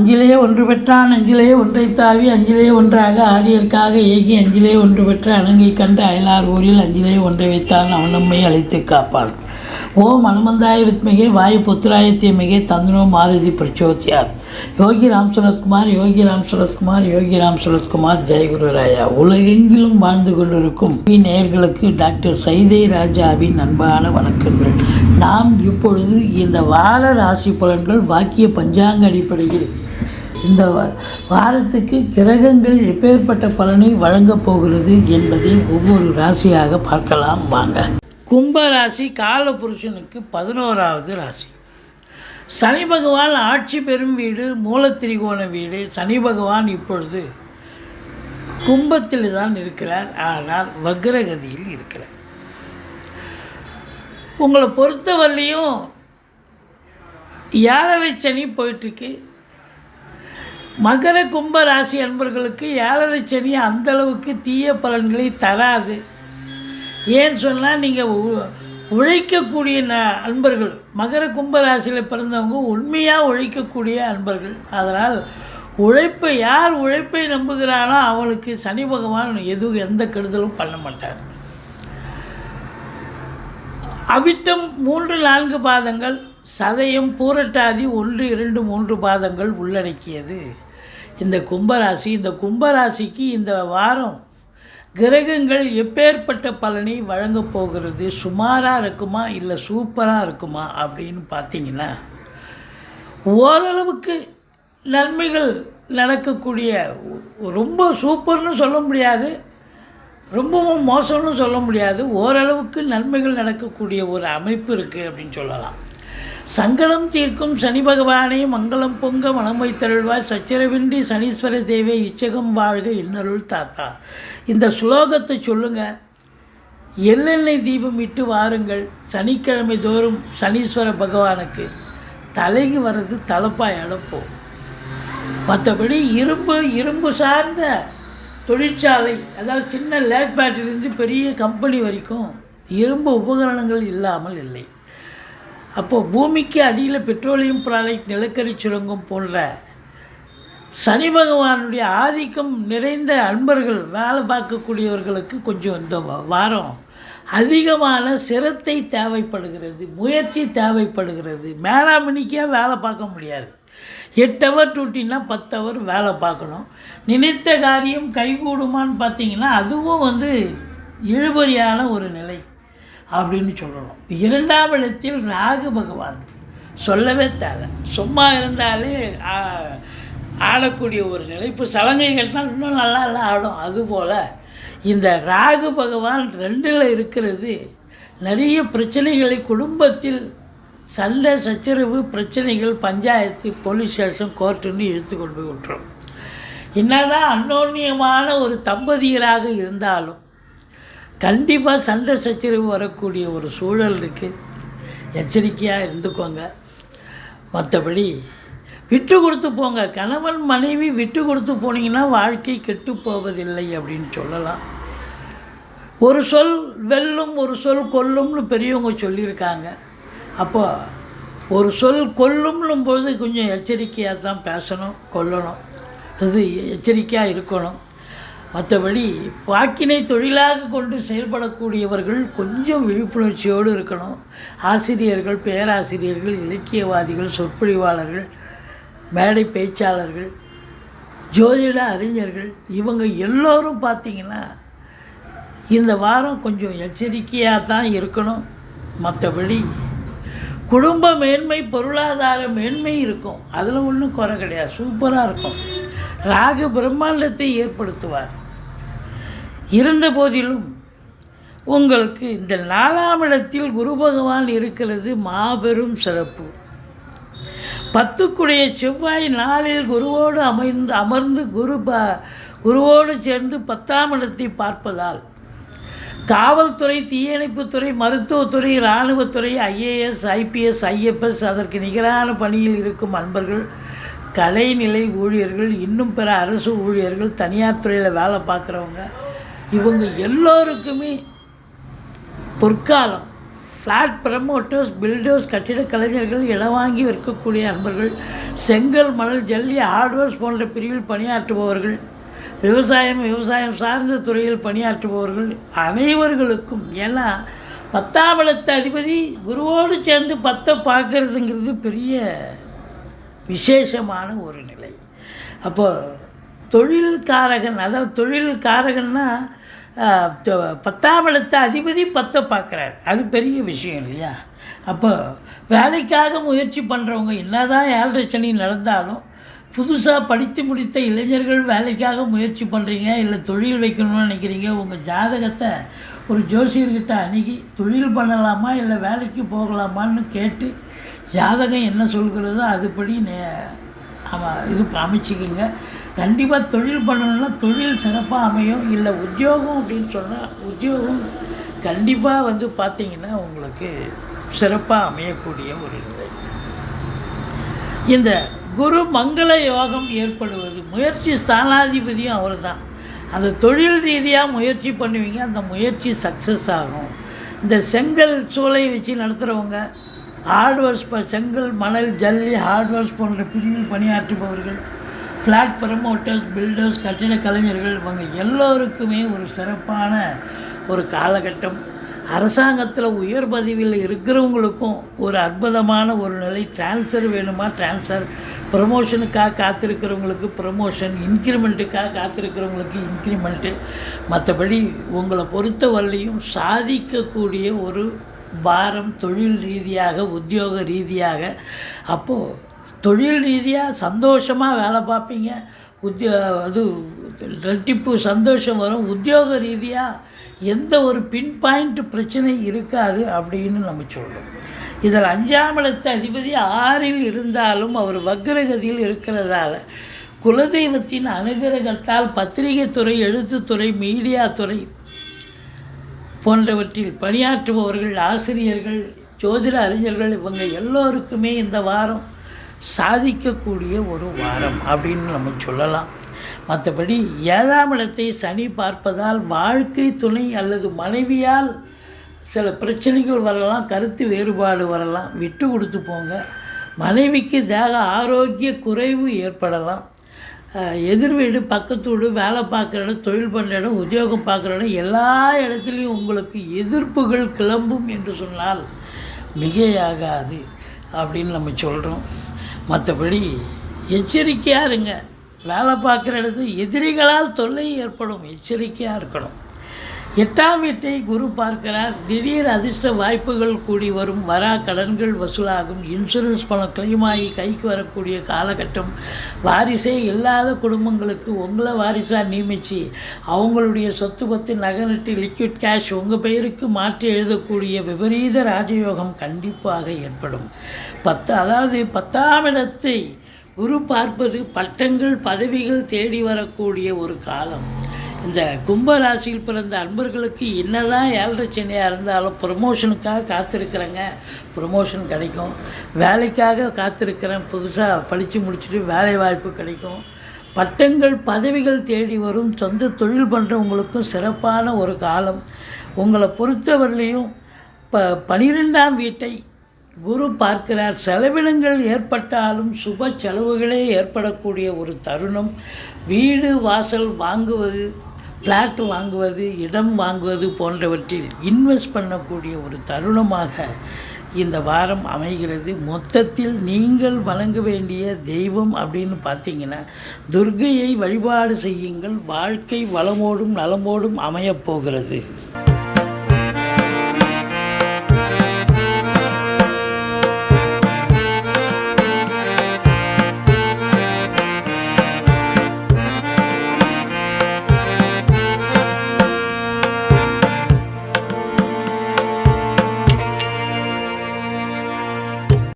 அஞ்சிலே ஒன்று பெற்றான் அஞ்சிலே ஒன்றை தாவி அஞ்சிலே ஒன்றாக ஆரியர்க்காக ஏகி அஞ்சிலே ஒன்று பெற்ற அணங்கை கண்ட அயலார் ஊரில் அஞ்சிலே ஒன்றை வைத்தான் அவன் நம்மை அழைத்து காப்பான். ஓம் அனுமந்தாய வித்மிகே வாயு புத்திராய தீமிகே தந்தனோ மாருதி பிரச்சோத்யார். யோகி ராம் சுரத்குமார் யோகி ராம் சுரத்குமார் யோகி ராம் சுரத்குமார் ஜெயகுருராயா. உலகெங்கிலும் வாழ்ந்து கொண்டிருக்கும் நேயர்களுக்கு டாக்டர் சைதை ராஜாவின் அன்பான வணக்கங்கள். நாம் இப்பொழுது இந்த வார ராசி பலன்கள் வாக்கிய பஞ்சாங்க அடிப்படையில் இந்த வாரத்துக்கு கிரகங்கள் எப்பேற்பட்ட பலனை வழங்கப் போகிறது என்பதை ஒவ்வொரு ராசியாக பார்க்கலாம் வாங்க. கும்ப ராசி காலபுருஷனுக்கு 11வது ராசி. சனி பகவான் ஆட்சி பெறும் வீடு மூலத்திரிகோண வீடு. சனி பகவான் இப்பொழுது கும்பத்தில் தான் இருக்கிறார், ஆனால் வக்ரகதியில் இருக்கிறார். உங்களை பொறுத்தவரையிலையும் 7.5 சனி போயிட்டுருக்கு. மகர கும்ப ராசி அன்பர்களுக்கு 7.5 சனி அந்தளவுக்கு தீய பலன்களை தராது. ஏன்னு சொன்னால் நீங்கள் உழைக்கக்கூடிய அன்பர்கள், மகர கும்ப ராசியில் பிறந்தவங்க உண்மையாக உழைக்கக்கூடிய அன்பர்கள். அதனால் யார் உழைப்பை நம்புகிறானோ அவளுக்கு சனி பகவான் எந்த கெடுதலும் பண்ண மாட்டார். அவிட்டம் 3-4 பாதங்கள், சதயம் பூரட்டாதி 1-2-3 பாதங்கள் உள்ளடக்கியது இந்த கும்பராசி. இந்த கும்பராசிக்கு இந்த வாரம் கிரகங்கள் எப்பேற்பட்ட பலனை வழங்கப் போகிறது, சுமாராக இருக்குமா இல்லை சூப்பராக இருக்குமா அப்படின்னு பார்த்தீங்கன்னா, ஓரளவுக்கு நன்மைகள் நடக்கக்கூடிய, ரொம்ப சூப்பர்னு சொல்ல முடியாது, ரொம்பவும் மோசம்னு சொல்ல முடியாது, ஓரளவுக்கு நன்மைகள் நடக்கக்கூடிய ஒரு அமைப்பு இருக்குது அப்படின்னு சொல்லலாம். சங்கடம் தீர்க்கும் சனி பகவானே மங்களம் பொங்க மனம் வைத்தருள்வாய், சச்சரவின்றி சனீஸ்வர தேவே இச்சகம் வாழ்க இன்னருள் தாத்தா. இந்த ஸ்லோகத்தை சொல்லுங்கள். எள்ளெண்ணெய் தீபம் இட்டு வாருங்கள். சனிக்கிழமை தோறும் சனீஸ்வர பகவானுக்கு தலைக்கு வர்றது தலைப்பாய் அடப்போம். மற்றபடி இரும்பு சார்ந்த தொழிற்சாலை, அதாவது சின்ன லேக் பேட்டரியிலிருந்து பெரிய கம்பெனி வரைக்கும் இரும்பு உபகரணங்கள் இல்லாமல் இல்லை. அப்போது பூமிக்கு அடியில் பெட்ரோலியம் ப்ராடக்ட், நிலக்கரி சுரங்கம் போன்ற சனி பகவானுடைய ஆதிக்கம் நிறைந்த அன்பர்கள் வேலை பார்க்கக்கூடியவர்களுக்கு கொஞ்சம் இந்த வாரம் அதிகமான சிரத்தை தேவைப்படுகிறது, முயற்சி தேவைப்படுகிறது. மேலாமணிக்காக வேலை பார்க்க முடியாது. 8 ஹவர் டியூட்டின்னா 10 ஹவர் வேலை பார்க்கணும். நினைத்த காரியம் கைகூடுமான்னு பார்த்தீங்கன்னா அதுவும் இழுபறியான ஒரு நிலை அப்படின்னு சொல்லணும். 2ஆம் இடத்தில் ராகு பகவான் சொல்லவே தேவை. சும்மா இருந்தாலே ஆடக்கூடிய ஒரு நிலை. இப்போ சலங்கைகள்னால் இன்னும் நல்லா ஆடும். அதுபோல் இந்த ராகு பகவான் 2ல் இருக்கிறது நிறைய பிரச்சனைகளை, குடும்பத்தில் சண்டை சச்சரவு பிரச்சனைகள், பஞ்சாயத்து, போலீஸ் ஸ்டேஷன், கோர்ட்டுன்னு இழுத்து கொண்டு போய் விட்டுரும். என்னதான் அன்னோன்யமான ஒரு தம்பதியராக இருந்தாலும் கண்டிப்பாக சண்டை சச்சரவு வரக்கூடிய ஒரு சூழல் இருக்குது. எச்சரிக்கையாக இருந்துக்கோங்க. மற்றபடி விட்டு கொடுத்து போங்க. கணவன் மனைவி விட்டு கொடுத்து போனீங்கன்னா வாழ்க்கை கெட்டு போவதில்லை அப்படின்னு சொல்லலாம். ஒரு சொல் வெல்லும் ஒரு சொல் கொல்லும்னு பெரியவங்க சொல்லியிருக்காங்க. அப்போ ஒரு சொல் கொல்லும்னும் போது கொஞ்சம் எச்சரிக்கையாக தான் பேசணும், கொல்லணும், அது எச்சரிக்கையாக இருக்கணும். மற்றபடி வாக்கினை தொழிலாக கொண்டு செயல்படக்கூடியவர்கள் கொஞ்சம் விழிப்புணர்ச்சியோடு இருக்கணும். ஆசிரியர்கள், பேராசிரியர்கள், இலக்கியவாதிகள், சொற்பொழிவாளர்கள், மேடை பேச்சாளர்கள், ஜோதிட அறிஞர்கள், இவங்க எல்லோரும் பார்த்திங்கன்னா இந்த வாரம் கொஞ்சம் எச்சரிக்கையாக தான் இருக்கணும். மற்றபடி குடும்ப மேன்மை, பொருளாதார மேன்மை இருக்கும். அதில் ஒன்றும் குறை கிடையாது, சூப்பராக இருக்கும். ராகு பிரம்மாண்டத்தை ஏற்படுத்துவார். இருந்த போதிலும் உங்களுக்கு இந்த 4ஆம் இடத்தில் குரு பகவான் இருக்கிறது மாபெரும் சிறப்பு. 10க்குடைய செவ்வாய் நாளில் குருவோடு அமர்ந்து குருவோடு சேர்ந்து 10ஆம் இடத்தை பார்ப்பதால் காவல்துறை, தீயணைப்புத்துறை, மருத்துவத்துறை, இராணுவத்துறை, IAS, IPS, IFS அதற்கு நிகரான பணியில் இருக்கும் அன்பர்கள், கலைநிலை ஊழியர்கள், இன்னும் பிற அரசு ஊழியர்கள், தனியார் துறையில் வேலை பார்க்குறவங்க, இவங்க எல்லோருக்குமே பொற்காலம் ஃப்ளாட் ப்ரமோட்டர்ஸ், பில்டர்ஸ், கட்டிட கலைஞர்கள், இடம் வாங்கி விற்கக்கூடிய அன்பர்கள், செங்கல், மணல், ஜல்லி, ஹார்ட்வேர்ஸ் போன்ற பிரிவில் பணியாற்றுபவர்கள், விவசாயம் சார்ந்த துறையில் பணியாற்றுபவர்கள் அனைவர்களுக்கும். ஏன்னா 10ஆம் இடத்து அதிபதி குருவோடு சேர்ந்து 10 பார்க்கறதுங்கிறது பெரிய விசேஷமான ஒரு நிலை. அப்போது தொழில்காரகன், அதாவது தொழில்காரகன்னா 10ஆம் இடத்து அதிபதி 10 பார்க்குறாரு, அது பெரிய விஷயம் இல்லையா? அப்போ வேலைக்காக முயற்சி பண்ணுறவங்க என்ன தான் 7.5 சனி நடந்தாலும், புதுசாக படித்து முடித்த இளைஞர்கள் வேலைக்காக முயற்சி பண்ணுறீங்க, இல்லை தொழில் வைக்கணும்னு நினைக்கிறீங்க, உங்கள் ஜாதகத்தை ஒரு ஜோசியர்கிட்ட அணுகி தொழில் பண்ணலாமா இல்லை வேலைக்கு போகலாமான்னு கேட்டு ஜாதகம் என்ன சொல்கிறதோ அதுபடி இது அமைச்சிக்கோங்க. கண்டிப்பாக தொழில் பண்ணணுன்னா தொழில் சிறப்பாக அமையும். இல்லை உத்தியோகம் அப்படின்னு சொன்னால் உத்தியோகம் கண்டிப்பாக பார்த்திங்கன்னா உங்களுக்கு சிறப்பாக அமையக்கூடிய ஒரு நிலை. இந்த குரு மங்கள யோகம் ஏற்படுவது, முயற்சி ஸ்தானாதிபதியும் அவர் தான். அந்த தொழில் ரீதியாக முயற்சி பண்ணுவீங்க, அந்த முயற்சி சக்ஸஸ் ஆகும். இந்த செங்கல் சூளை வச்சு நடத்துகிறவங்க, ஹார்ட்வேர்ஸ், செங்கல், மணல், ஜல்லி, ஹார்ட்வேர்ஸ் போன்ற பிரிவில் பணியாற்றுபவர்கள், ஃப்ளாட் ப்ரமோட்டர்ஸ், பில்டர்ஸ், கட்டிட கலைஞர்கள், இவங்க எல்லோருக்குமே ஒரு சிறப்பான ஒரு காலகட்டம். அரசாங்கத்தில் உயர் பதவியில் இருக்கிறவங்களுக்கும் ஒரு அற்புதமான ஒரு நிலை. டிரான்ஸ்ஃபர் வேணுமா டிரான்ஸ்ஃபர், ப்ரமோஷனுக்காக காத்திருக்கிறவங்களுக்கு ப்ரமோஷன், இன்க்ரிமெண்ட்டுக்காக காத்திருக்கிறவங்களுக்கு இன்க்ரிமெண்ட்டு. மற்றபடி உங்களை பொறுத்த வரலையும் சாதிக்கக்கூடிய ஒரு பாரம் தொழில் ரீதியாக, உத்தியோக ரீதியாக. அப்போது தொழில் ரீதியாக சந்தோஷமாக வேலை பார்ப்பீங்க, அது ரெட்டிப்பு சந்தோஷம் வரும். உத்தியோக ரீதியாக எந்த ஒரு பின் பாயிண்ட் பிரச்சனை இருக்காது அப்படின்னு நம்ம சொல்கிறோம். இதில் 5ஆம் இடத்து அதிபதி 6இல் இருந்தாலும் அவர் வக்ரகதியில் இருக்கிறதால குலதெய்வத்தின் அனுகிரகத்தால் பத்திரிகை துறை, எழுத்துத்துறை, மீடியா துறை போன்றவற்றில் பணியாற்றுபவர்கள், ஆசிரியர்கள், ஜோதிட அறிஞர்கள், இவங்க எல்லோருக்குமே இந்த வாரம் சாதிக்கக்கூடிய ஒரு வாரம் அப்படின்னு நம்ம சொல்லலாம். மற்றபடி 7ஆம் இடத்தை சனி பார்ப்பதால் வாழ்க்கை துணை அல்லது மனைவியால் சில பிரச்சனைகள் வரலாம், கருத்து வேறுபாடு வரலாம், விட்டு கொடுத்து போங்க. மனைவிக்கு தேக ஆரோக்கிய குறைவு ஏற்படலாம். எதிர் வீடு, பக்கத்து வீடு, வேலை பார்க்குற இடம், தொழில் பண்ணுற இடம், உத்தியோகம் பார்க்குற இடம், எல்லா இடத்துலையும் உங்களுக்கு எதிர்ப்புகள் கிளம்பும் என்று சொன்னால் மிகையாகாது அப்படின்னு நம்ம சொல்கிறோம். மற்றபடி எச்சரிக்கையாக இருங்க. வேலை பார்க்குற இடத்துல எதிரிகளால் தொல்லை ஏற்படும், எச்சரிக்கையாக இருக்கணும். 8ஆம் வீட்டை குரு பார்க்கிறார். திடீர் அதிர்ஷ்ட வாய்ப்புகள் கூடி வரும், வரா கடன்கள் வசூலாகும், இன்சூரன்ஸ் பணம் கிளைம் ஆகி கைக்கு வரக்கூடிய காலகட்டம். வாரிசே இல்லாத குடும்பங்களுக்கு உங்களை வாரிசாக நியமித்து அவங்களுடைய சொத்து பத்து நகை லிக்விட் கேஷ் உங்கள் பெயருக்கு மாற்றி எழுதக்கூடிய விபரீத ராஜயோகம் கண்டிப்பாக ஏற்படும். அதாவது 10ஆம் இடத்தை குரு பார்ப்பது பட்டங்கள், பதவிகள் தேடி வரக்கூடிய ஒரு காலம். இந்த கும்பராசியில் பிறந்த அன்பர்களுக்கு என்னதான் 7.5 சனியாக இருந்தாலும் ப்ரமோஷனுக்காக காத்திருக்கிறேங்க, ப்ரமோஷன் கிடைக்கும். வேலைக்காக காத்திருக்கிறேன், புதுசாக படித்து முடிச்சுட்டு வேலை வாய்ப்பு கிடைக்கும். பட்டங்கள், பதவிகள் தேடி வரும். சொந்த தொழில் பண்ணுறவங்களுக்கும் சிறப்பான ஒரு காலம். உங்களை பொறுத்தவரையிலையும் 12ஆம் வீட்டை குரு பார்க்கிறார். செலவினங்கள் ஏற்பட்டாலும் சுப செலவுகளே ஏற்படக்கூடிய ஒரு தருணம். வீடு வாசல் வாங்குவது, ஃப்ளாட் வாங்குவது, இடம் வாங்குவது போன்றவற்றில் இன்வெஸ்ட் பண்ணக்கூடிய ஒரு தருணமாக இந்த வாரம் அமைகிறது. மொத்தத்தில் நீங்கள் வணங்க வேண்டிய தெய்வம் அப்படின்னு பார்த்தீங்கன்னா துர்க்கையை வழிபாடு செய்யுங்கள். வாழ்க்கை வளமோடும் நலமோடும் அமையப்போகிறது.